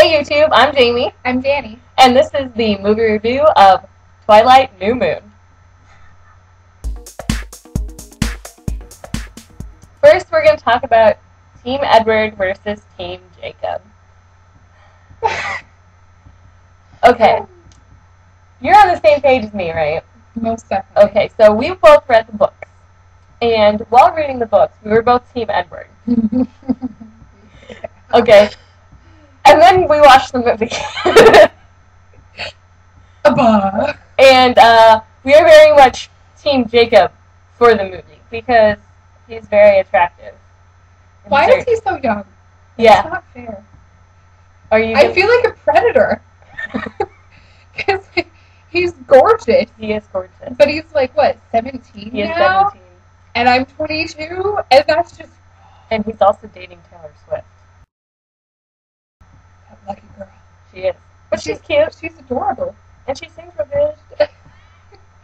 Hey YouTube, I'm Jamie. I'm Dani. And this is the movie review of Twilight New Moon. First, we're going to talk about Team Edward versus Team Jacob. Okay. You're on the same page as me, right? Most definitely. Okay, so we both read the books. And while reading the books, we were both Team Edward. Okay. And then we watched the movie. And we are very much Team Jacob for the movie because he's very attractive. Why is he so young? Yeah. It's not fair. I feel like a predator. Because he's gorgeous. He is gorgeous. But he's like, what, 17 He is now? 17. And I'm 22? And that's just... And he's also dating Taylor Swift. That lucky girl. She is. But she's cute. She's adorable. And she sings real good.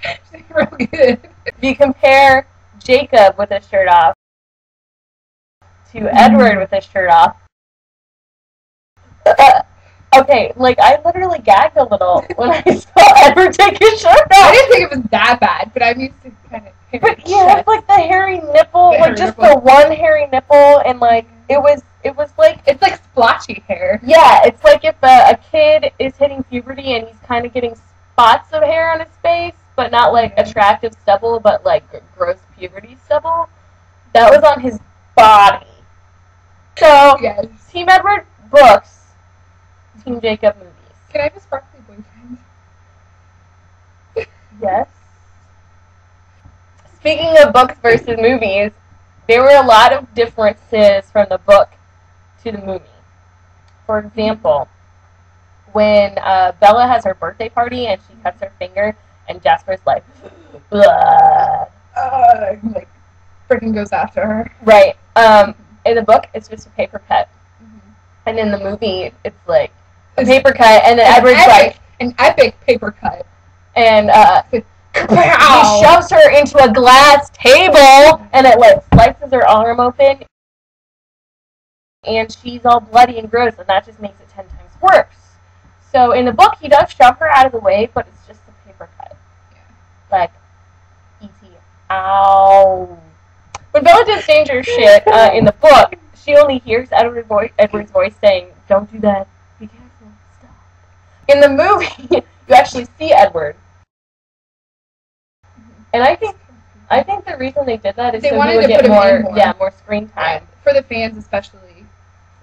She sings real good. If you compare Jacob with his shirt off to Edward with his shirt off, okay, like, I literally gagged a little when I saw Edward take his shirt off. I didn't think it was that bad, but I'm used to kind of... But yeah, it's like the hairy nipple, like just the one hairy nipple, and like, it was like... It's like splotchy hair. Yeah, it's like if a kid is hitting puberty and he's kind of getting spots of hair on his face, but not like attractive stubble, but like gross puberty stubble. That was on his body. So, yes. Team Edward books, Team Jacob movies. Can I have a sparkly boyfriend? Yes. Speaking of books versus movies, there were a lot of differences from the book to the movie. For example, when Bella has her birthday party and she cuts her finger, and Jasper's like, blood. Like, freaking goes after her. Right. In the book, it's just a paper cut. And in the movie, it's like a paper cut, and then Edward's like... An epic paper cut. And he shoves her into a glass table, and it like slices her arm open, and she's all bloody and gross, and that just makes it 10 times worse. So in the book, he does shove her out of the way, but it's just a paper cut. Yeah. Like, E.T. Ow. When Bella does dangerous shit in the book, she only hears Edward's voice saying, "Don't do that. Be careful. Stop." In the movie, you actually see Edward. And I think the reason they did that is so he would get more screen time. For the fans especially.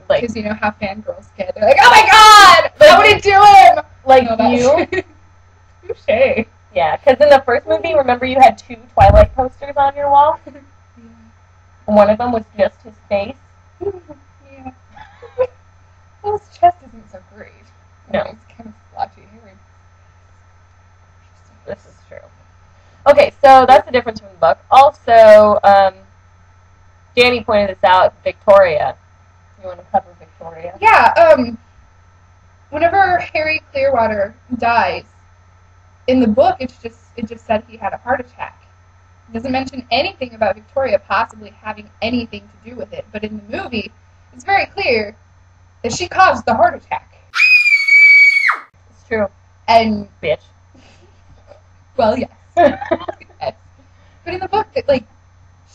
Like, because you know how fangirls get. They're like, oh my god! How would it do him? Like you? Touché. Yeah, because in the first movie, remember you had 2 Twilight posters on your wall? Yeah. One of them was just his face. Yeah. Well, his chest isn't so great. No. It's kind of splotchy. This is true. Okay, so that's the difference from the book. Also, Dani pointed this out, Victoria. You want to cover Victoria? Yeah, whenever Harry Clearwater dies, in the book it just said he had a heart attack. It doesn't mention anything about Victoria possibly having anything to do with it, but in the movie, it's very clear that she caused the heart attack. It's true. And bitch. Well, yes. Yes. But in the book, like,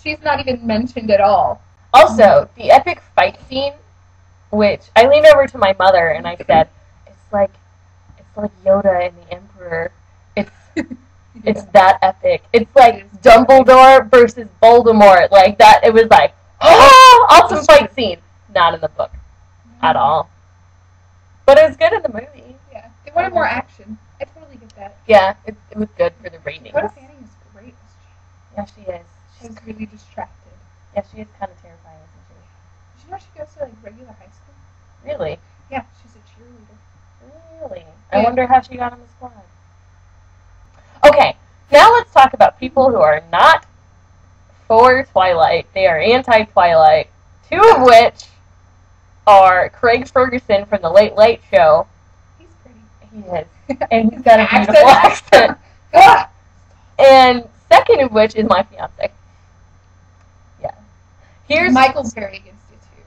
she's not even mentioned at all. Also, the epic fight scene, which I leaned over to my mother and I said, it's like Yoda and the Emperor. It's that epic. It's like Dumbledore versus Voldemort. Like that. It was like, oh, awesome fight scene. Not in the book at all. But it was good in the movie. Yeah, they wanted more action. I totally get that. Yeah, it was good for the ratings. What if Annie is great? Yeah, she is. She's really distracted. Yeah, she is kind of terrifying, isn't she? Did you know she goes to like regular high school? Really? Yeah, she's a cheerleader. Really? Yeah. I wonder how she got on the squad. Okay, now let's talk about people who are not for Twilight. They are anti-Twilight. 2 of which are Craig Ferguson from The Late Late Show. He's pretty. He is. And he's got a beautiful accent. And second of which is my fiance. Yeah. Here's Michael's very against it too.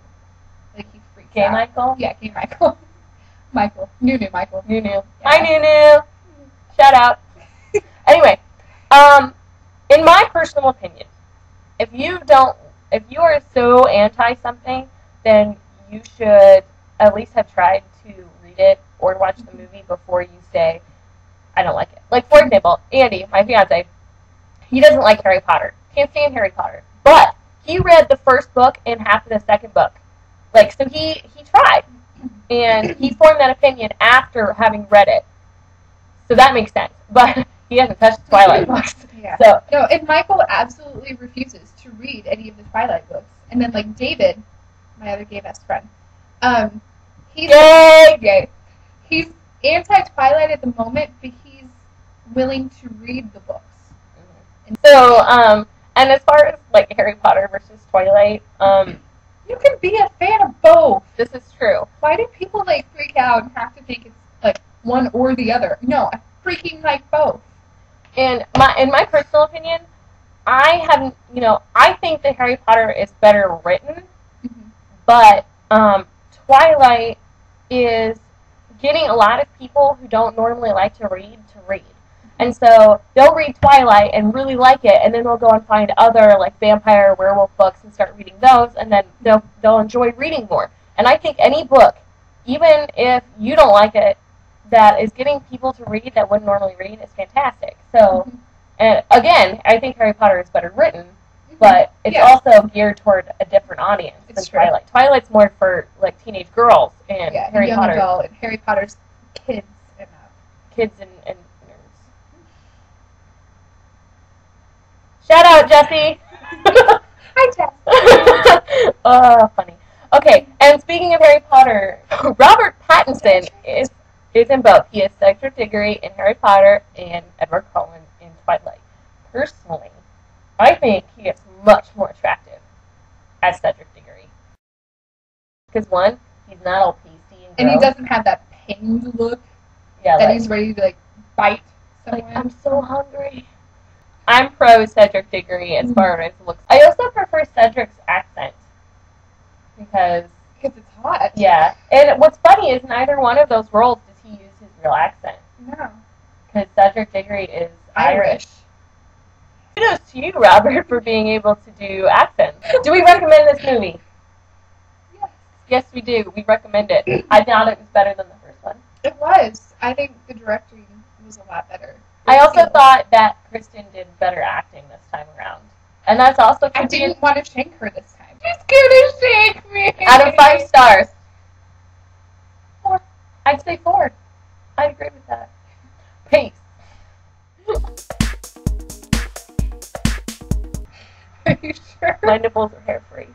Like he freaks Gay out. Michael? Yeah, Gay Michael. Michael. New Michael. New. Yeah. Hi, New. Shout out. Anyway, in my personal opinion, if you are so anti something, then you should at least have tried to read it or watch the movie before you say, I don't like it. Like, for example, Andy, my fiance, he doesn't like Harry Potter. Can't stand Harry Potter. But he read the first book and half of the second book. Like, so he tried. And he formed that opinion after having read it. So that makes sense. But he hasn't touched the Twilight books. Yeah. So. No, and Michael absolutely refuses to read any of the Twilight books. And then, like, David, my other gay best friend, he's gay. He's anti-Twilight at the moment, but he's willing to read the books. And so, and as far as, like, Harry Potter versus Twilight, you can be a fan of both. This is true. Why do people, like, freak out and have to think it's, like, one or the other? No, I freaking like both. In my personal opinion, I think that Harry Potter is better written, but Twilight is getting a lot of people who don't normally like to read. And so they'll read Twilight and really like it, and then they'll go and find other, like, vampire or werewolf books and start reading those, and then they'll enjoy reading more. And I think any book, even if you don't like it, that is getting people to read that wouldn't normally read is fantastic. So, and again, I think Harry Potter is better written, but it's also geared toward a different audience than Twilight. Twilight's more for, like, teenage girls, and Harry young Potter. Adult, and Harry Potter's kids and kids and nerds. Shout out, Jessie. Hi, Jess. Oh, funny. Okay, and speaking of Harry Potter, Robert Pattinson is in both. He is Cedric Diggory in Harry Potter and Edward Cullen in Twilight. Personally, I think he is much more attractive as Cedric Diggory. Because one, he's not all pasty and he doesn't have that pained look that he's ready to, like, bite someone. Like, I'm so hungry. I'm pro Cedric Diggory as far as looks. I also prefer Cedric's accent because it's hot. Yeah, and what's funny is neither one of those roles does he use his real accent. No, because Cedric Diggory is Irish. Kudos to you, Robert, for being able to do accents. Do we recommend this movie? Yes. Yes, we do. We recommend it. I thought it was better than the first one. It was. I think the directing was a lot better. I also thought that Kristen did better acting this time around. And that's also... I didn't want to shake her this time. She's gonna shake me! Out of 5 stars. 4. I'd say 4. I'd agree with that. Peace. Are you sure? My nipples are hair-free.